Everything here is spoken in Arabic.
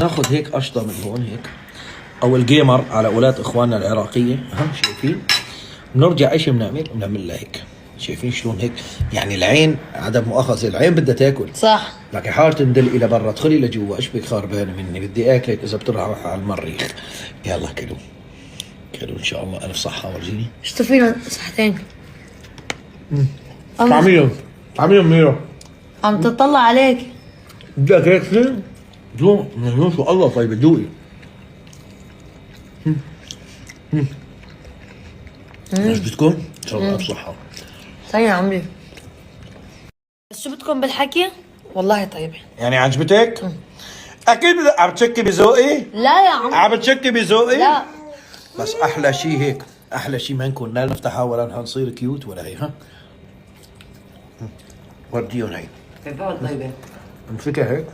ناخذ هيك قشطه من هون هيك، او الجيمر على اولاد اخواننا العراقيه، ها شايفين؟ بنرجع ايش بنعمل لها هيك، شايفين شلون هيك؟ يعني العين عدم مؤاخذه، العين بدها تاكل صح. لكن حاول تندل الى برا، ادخلي لجوا، ايش بك خربانه مني؟ بدي اكلك اذا بتروح على المريخ. يلا كلوا كلوا ان شاء الله، الف صحه. ورجيني اشطر فينا صحتين. طعميهم ميرو. عم تطلع عليك. بدك هيك شيء؟ دوق مجنون شو الله. طيب دوقي. ايش بدكم؟ ان شاء الله الف صحه. طيب يا عمري، بس شو بدكم بالحكي؟ والله طيبة. يعني عجبتك؟ اكيد عم تشكي بذوقي؟ لا يا عم. عم تشكي بذوقي؟ لا. بس احلى شيء هيك، احلى شيء ما نكون لا نفتحها ولا نصير كيوت ولا هي. ها وديهم هي كيف طيبة؟ امسكها هيك.